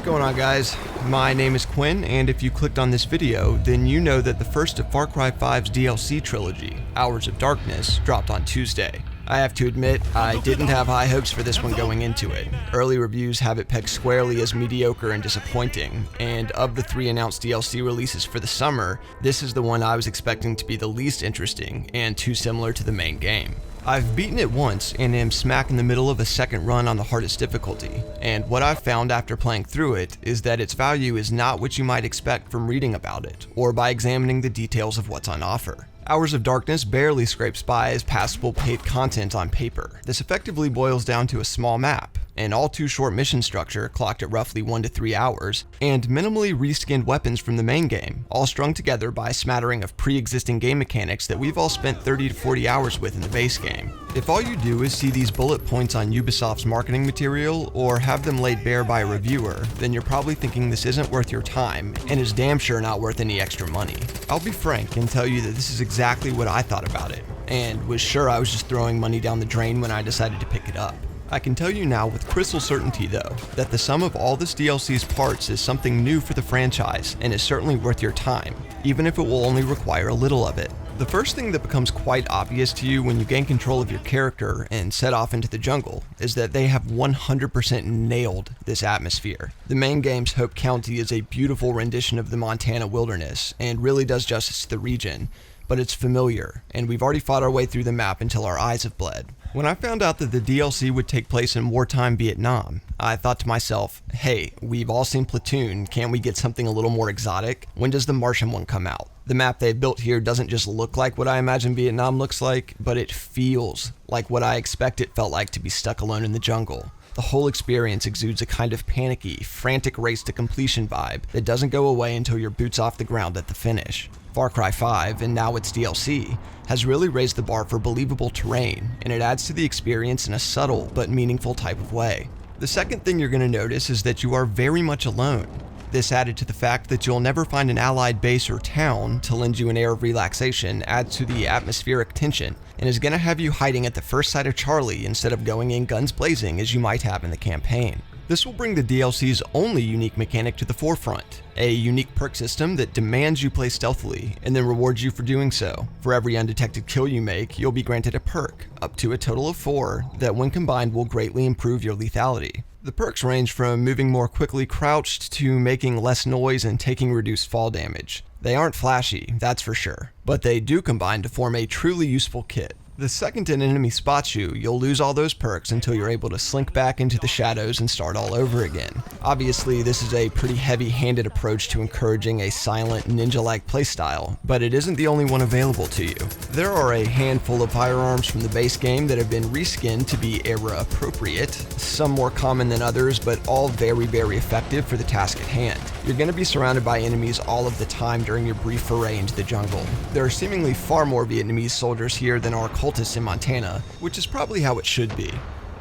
going on, guys? My name is Quinn, and if you clicked on this video, then you know that the first of Far Cry 5's DLC trilogy, Hours of Darkness, dropped on Tuesday. I have to admit, I didn't have high hopes for this one going into it. Early reviews have it pegged squarely as mediocre and disappointing, and of the 3 announced DLC releases for the summer, this is the one I was expecting to be the least interesting and too similar to the main game. I've beaten it once and am smack in the middle of a second run on the hardest difficulty, and what I've found after playing through it is that its value is not what you might expect from reading about it, or by examining the details of what's on offer. Hours of Darkness barely scrapes by as passable paid content on paper. This effectively boils down to a small map, an all too short mission structure clocked at roughly 1 to 3 hours, and minimally reskinned weapons from the main game, all strung together by a smattering of pre-existing game mechanics that we've all spent 30 to 40 hours with in the base game. If all you do is see these bullet points on Ubisoft's marketing material, or have them laid bare by a reviewer, then you're probably thinking this isn't worth your time, and is damn sure not worth any extra money. I'll be frank and tell you that this is exactly what I thought about it, and was sure I was just throwing money down the drain when I decided to pick it up. I can tell you now with crystal certainty though, that the sum of all this DLC's parts is something new for the franchise and is certainly worth your time, even if it will only require a little of it. The first thing that becomes quite obvious to you when you gain control of your character and set off into the jungle is that they have 100% nailed this atmosphere. The main game's Hope County is a beautiful rendition of the Montana wilderness and really does justice to the region, but it's familiar, and we've already fought our way through the map until our eyes have bled. When I found out that the DLC would take place in wartime Vietnam, I thought to myself, hey, we've all seen Platoon, can't we get something a little more exotic? When does the Martian one come out? The map they've built here doesn't just look like what I imagine Vietnam looks like, but it feels like what I expect it felt like to be stuck alone in the jungle. The whole experience exudes a kind of panicky, frantic race to completion vibe that doesn't go away until your boot's off the ground at the finish. Far Cry 5, and now its DLC, has really raised the bar for believable terrain, and it adds to the experience in a subtle but meaningful type of way. The second thing you're going to notice is that you are very much alone. This, added to the fact that you'll never find an allied base or town to lend you an air of relaxation, adds to the atmospheric tension, and is going to have you hiding at the first sight of Charlie instead of going in guns blazing as you might have in the campaign. This will bring the DLC's only unique mechanic to the forefront, a unique perk system that demands you play stealthily and then rewards you for doing so. For every undetected kill you make, you'll be granted a perk, up to a total of 4, that when combined will greatly improve your lethality. The perks range from moving more quickly crouched to making less noise and taking reduced fall damage. They aren't flashy, that's for sure, but they do combine to form a truly useful kit. The second an enemy spots you, you'll lose all those perks until you're able to slink back into the shadows and start all over again. Obviously, this is a pretty heavy-handed approach to encouraging a silent, ninja-like playstyle, but it isn't the only one available to you. There are a handful of firearms from the base game that have been reskinned to be era-appropriate, some more common than others, but all very, very effective for the task at hand. You're going to be surrounded by enemies all of the time during your brief foray into the jungle. There are seemingly far more Vietnamese soldiers here than are cultists in Montana, which is probably how it should be.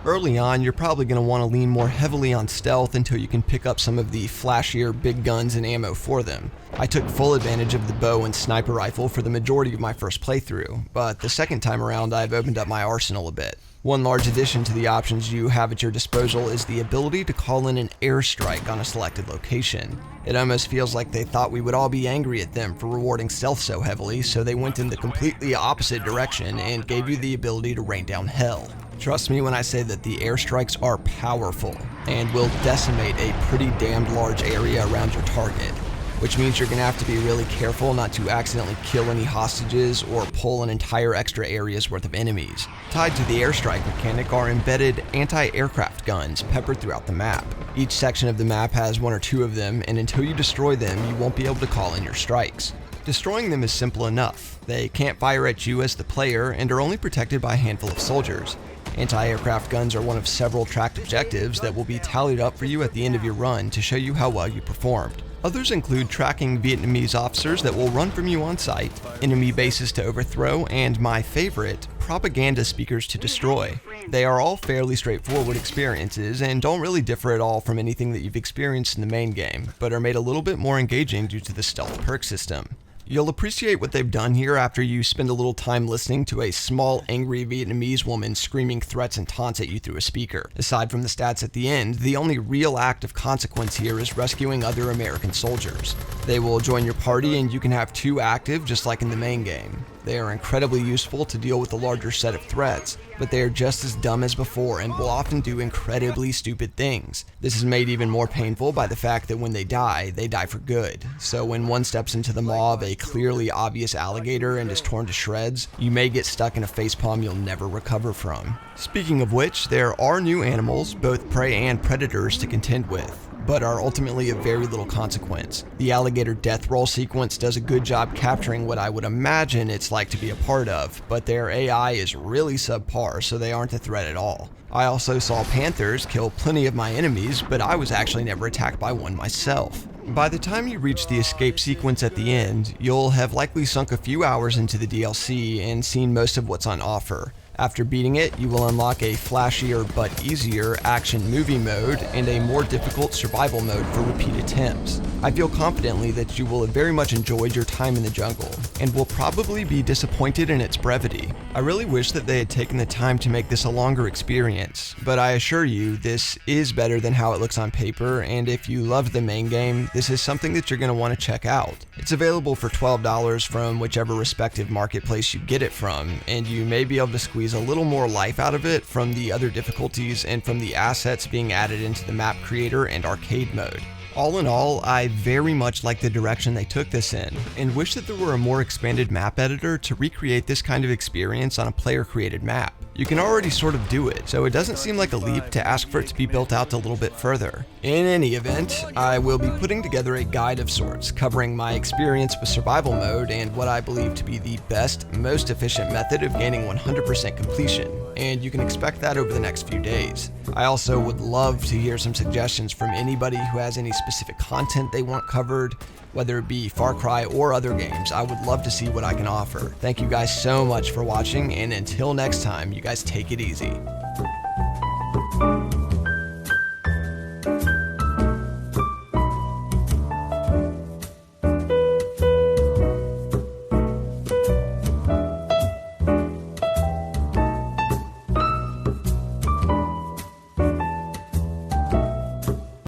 Early on, you're probably going to want to lean more heavily on stealth until you can pick up some of the flashier big guns and ammo for them. I took full advantage of the bow and sniper rifle for the majority of my first playthrough, but the second time around I've opened up my arsenal a bit. One large addition to the options you have at your disposal is the ability to call in an airstrike on a selected location. It almost feels like they thought we would all be angry at them for rewarding stealth so heavily, so they went in the completely opposite direction and gave you the ability to rain down hell. Trust me when I say that the airstrikes are powerful and will decimate a pretty damned large area around your target, which means you're going to have to be really careful not to accidentally kill any hostages or pull an entire extra area's worth of enemies. Tied to the airstrike mechanic are embedded anti-aircraft guns peppered throughout the map. Each section of the map has 1 or 2 of them, and until you destroy them, you won't be able to call in your strikes. Destroying them is simple enough. They can't fire at you as the player and are only protected by a handful of soldiers. Anti-aircraft guns are one of several tracked objectives that will be tallied up for you at the end of your run to show you how well you performed. Others include tracking Vietnamese officers that will run from you on sight, enemy bases to overthrow, and my favorite, propaganda speakers to destroy. They are all fairly straightforward experiences and don't really differ at all from anything that you've experienced in the main game, but are made a little bit more engaging due to the stealth perk system. You'll appreciate what they've done here after you spend a little time listening to a small, angry Vietnamese woman screaming threats and taunts at you through a speaker. Aside from the stats at the end, the only real act of consequence here is rescuing other American soldiers. They will join your party and you can have 2 active just like in the main game. They are incredibly useful to deal with a larger set of threats, but they are just as dumb as before and will often do incredibly stupid things. This is made even more painful by the fact that when they die for good. So when one steps into the maw of a clearly obvious alligator and is torn to shreds, you may get stuck in a facepalm you'll never recover from. Speaking of which, there are new animals, both prey and predators, to contend with, but are ultimately of very little consequence. The alligator death roll sequence does a good job capturing what I would imagine it's like to be a part of, but their AI is really subpar, so they aren't a threat at all. I also saw panthers kill plenty of my enemies, but I was actually never attacked by one myself. By the time you reach the escape sequence at the end, you'll have likely sunk a few hours into the DLC and seen most of what's on offer. After beating it, you will unlock a flashier but easier action movie mode and a more difficult survival mode for repeat attempts. I feel confidently that you will have very much enjoyed your time in the jungle, and will probably be disappointed in its brevity. I really wish that they had taken the time to make this a longer experience, but I assure you this is better than how it looks on paper, and if you loved the main game, this is something that you're going to want to check out. It's available for $12 from whichever respective marketplace you get it from, and you may be able to squeeze a little more life out of it from the other difficulties and from the assets being added into the map creator and arcade mode. All in all, I very much like the direction they took this in, and wish that there were a more expanded map editor to recreate this kind of experience on a player-created map. You can already sort of do it, so it doesn't seem like a leap to ask for it to be built out a little bit further. In any event, I will be putting together a guide of sorts, covering my experience with survival mode and what I believe to be the best, most efficient method of gaining 100% completion, and you can expect that over the next few days. I also would love to hear some suggestions from anybody who has any specific content they want covered, whether it be Far Cry or other games. I would love to see what I can offer. Thank you guys so much for watching, and until next time, you guys take it easy.